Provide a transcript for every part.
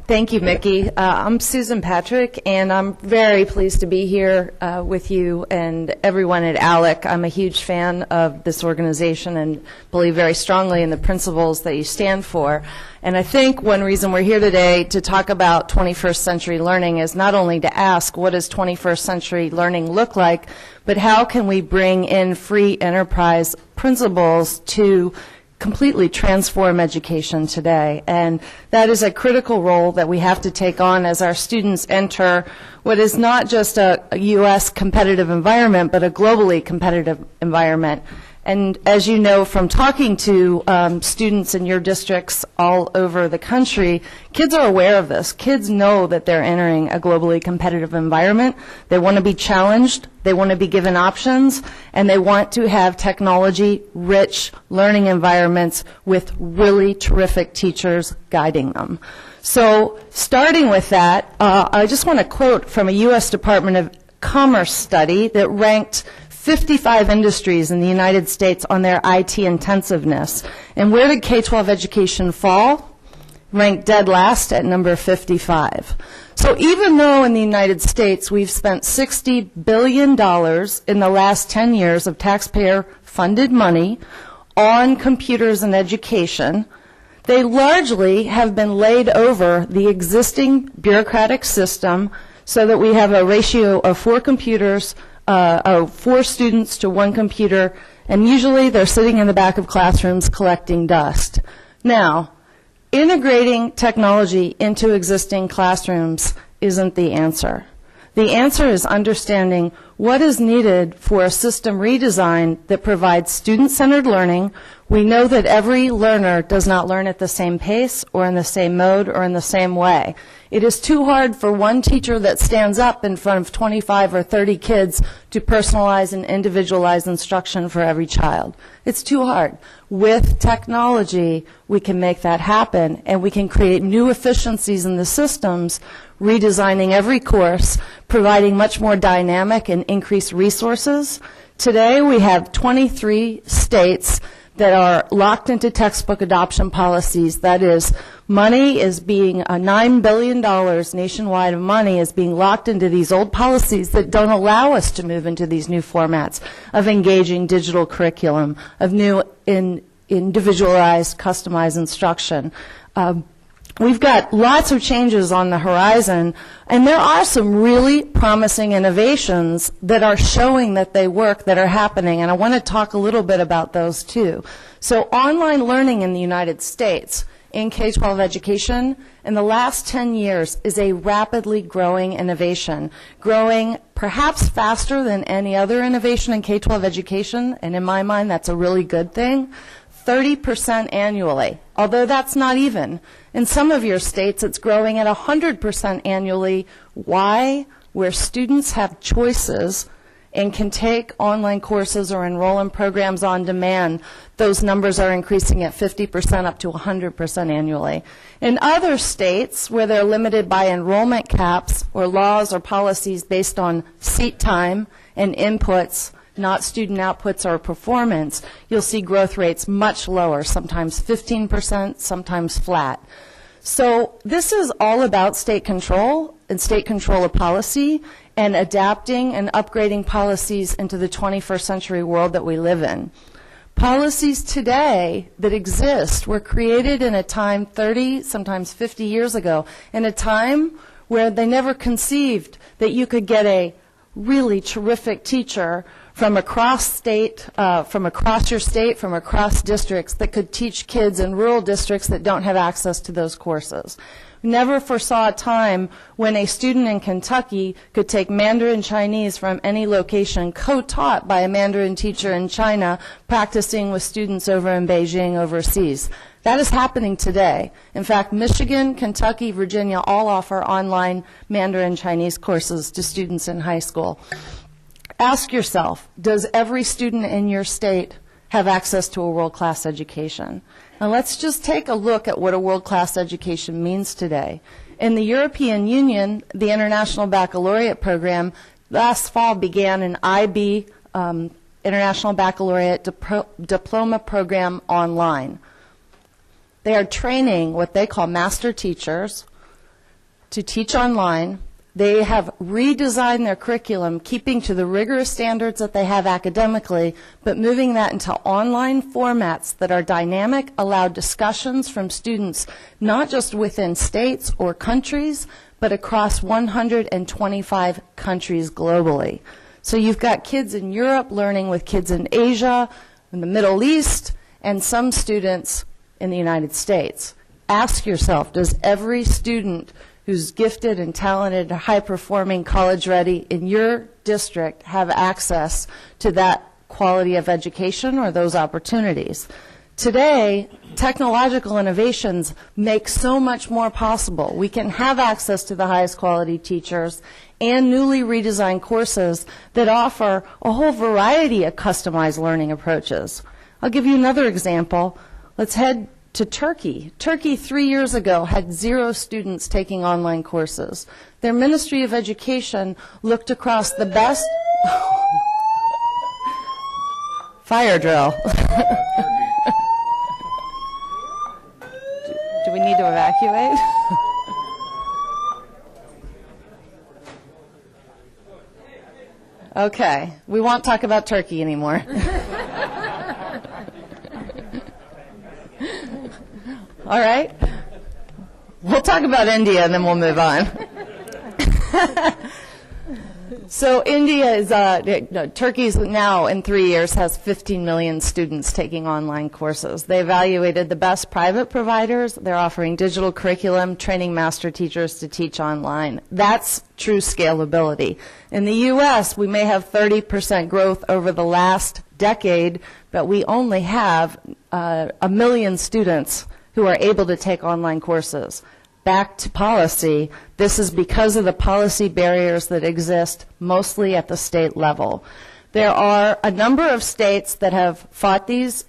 Thank you, Mickey. I'm Susan Patrick, and I'm very pleased to be here with you and everyone at ALEC. I'm a huge fan of this organization and believe very strongly in the principles that you stand for. And I think one reason we're here today to talk about 21st century learning is not only to ask what does 21st century learning look like, but how can we bring in free enterprise principles to completely transform education today. And that is a critical role that we have to take on as our students enter what is not just a U.S. competitive environment, but a globally competitive environment. And as you know from talking to students in your districts all over the country, kids are aware of this. Kids know that they're entering a globally competitive environment. They want to be challenged, they want to be given options, and they want to have technology-rich learning environments with really terrific teachers guiding them. So starting with that, I just want to quote from a U.S. Department of Commerce study that ranked 55 industries in the United States on their IT intensiveness. And where did K-12 education fall? Ranked dead last at number 55. So even though in the United States we've spent $60 billion in the last 10 years of taxpayer-funded money on computers and education, they largely have been laid over the existing bureaucratic system so that we have a ratio of 4 students to 1 computer, and usually they're sitting in the back of classrooms collecting dust. Now, integrating technology into existing classrooms isn't the answer. The answer is understanding what is needed for a system redesign that provides student-centered learning. We know that every learner does not learn at the same pace or in the same mode or in the same way. It is too hard for one teacher that stands up in front of 25 or 30 kids to personalize and individualize instruction for every child. It's too hard. With technology, we can make that happen, and we can create new efficiencies in the systems, redesigning every course, providing much more dynamic and increased resources. Today, we have 23 states that are locked into textbook adoption policies. That is, money is being, $9 billion nationwide of money is being locked into these old policies that don't allow us to move into these new formats of engaging digital curriculum, of new individualized, customized instruction. We've got lots of changes on the horizon, and there are some really promising innovations that are showing that they work, that are happening, and I want to talk a little bit about those too. So online learning in the United States in K-12 education in the last 10 years is a rapidly growing innovation, growing perhaps faster than any other innovation in K-12 education, and in my mind that's a really good thing. 30% annually, although that's not even. In some of your states, it's growing at 100% annually. Why? Where students have choices and can take online courses or enroll in programs on demand, those numbers are increasing at 50% up to 100% annually. In other states where they're limited by enrollment caps or laws or policies based on seat time and inputs, not student outputs or performance, you'll see growth rates much lower, sometimes 15%, sometimes flat. So this is all about state control and state control of policy and adapting and upgrading policies into the 21st century world that we live in. Policies today that exist were created in a time 30, sometimes 50 years ago, in a time where they never conceived that you could get a really terrific teacher from across state, from across your state, from across districts that could teach kids in rural districts that don't have access to those courses. Never foresaw a time when a student in Kentucky could take Mandarin Chinese from any location, co-taught by a Mandarin teacher in China, practicing with students over in Beijing overseas. That is happening today. In fact, Michigan, Kentucky, Virginia all offer online Mandarin Chinese courses to students in high school. Ask yourself, does every student in your state have access to a world-class education? Now let's just take a look at what a world-class education means today. In the European Union, the International Baccalaureate program last fall began an IB International Baccalaureate Diploma program online. They are training what they call master teachers to teach online. They have redesigned their curriculum, keeping to the rigorous standards that they have academically, but moving that into online formats that are dynamic, allow discussions from students not just within states or countries, but across 125 countries globally. So you've got kids in Europe learning with kids in Asia, in the Middle East, and some students in the United States. Ask yourself, does every student who's gifted and talented, high-performing, college-ready in your district have access to that quality of education or those opportunities? Today, technological innovations make so much more possible. We can have access to the highest quality teachers and newly redesigned courses that offer a whole variety of customized learning approaches. I'll give you another example. Let's head to Turkey. Turkey 3 years ago had 0 students taking online courses. Their Ministry of Education looked across the best fire drill. Do we need to evacuate? Okay, we won't talk about Turkey anymore. All right. We'll talk about India and then we'll move on. So India is, Turkey's now in 3 years has 15 million students taking online courses. They evaluated the best private providers. They're offering digital curriculum, training master teachers to teach online. That's true scalability. In the U.S., we may have 30% growth over the last decade, but we only have 1 million students who are able to take online courses. Back to policy, this is because of the policy barriers that exist mostly at the state level. There are a number of states that have fought these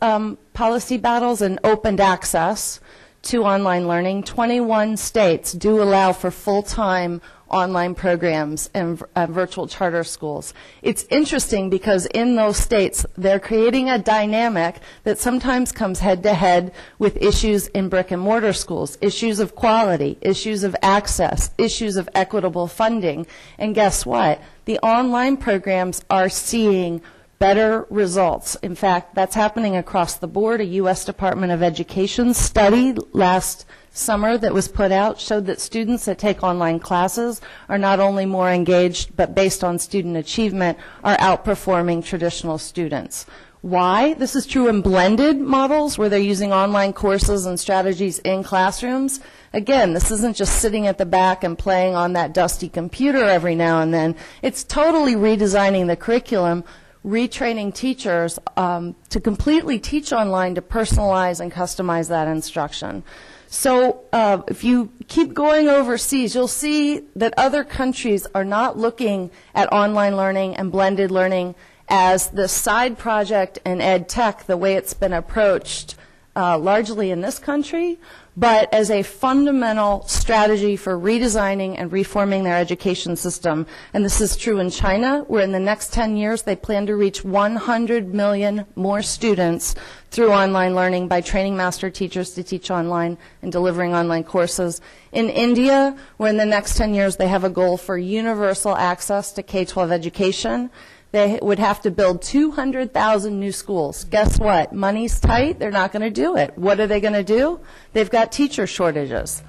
policy battles and opened access to online learning. 21 states do allow for full-time online programs and virtual charter schools. It's interesting because in those states, they're creating a dynamic that sometimes comes head-to-head with issues in brick-and-mortar schools, issues of quality, issues of access, issues of equitable funding. And guess what? The online programs are seeing better results. In fact, that's happening across the board. A U.S. Department of Education study last summer that was put out showed that students that take online classes are not only more engaged, but based on student achievement, are outperforming traditional students. Why? This is true in blended models where they're using online courses and strategies in classrooms. Again, this isn't just sitting at the back and playing on that dusty computer every now and then. It's totally redesigning the curriculum, retraining teachers to completely teach online, to personalize and customize that instruction. So if you keep going overseas, you'll see that other countries are not looking at online learning and blended learning as the side project in ed tech, the way it's been approached largely in this country, but as a fundamental strategy for redesigning and reforming their education system. And this is true in China, where in the next 10 years they plan to reach 100 million more students through online learning by training master teachers to teach online and delivering online courses. In India, where in the next 10 years they have a goal for universal access to K-12 education. They would have to build 200,000 new schools. Guess what? Money's tight. They're not going to do it. What are they going to do? They've got teacher shortages.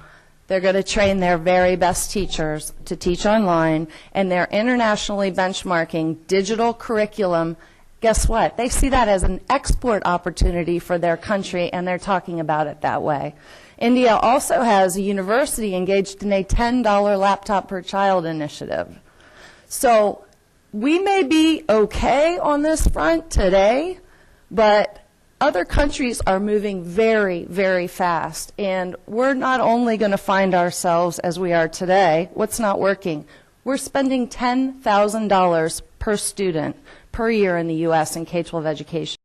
They're going to train their very best teachers to teach online, and they're internationally benchmarking digital curriculum. Guess what? They see that as an export opportunity for their country, and they're talking about it that way. India also has a university engaged in a $10 laptop per child initiative. So we may be okay on this front today, but other countries are moving very, very fast. And we're not only going to find ourselves as we are today, what's not working? We're spending $10,000 per student per year in the U.S. in K-12 education.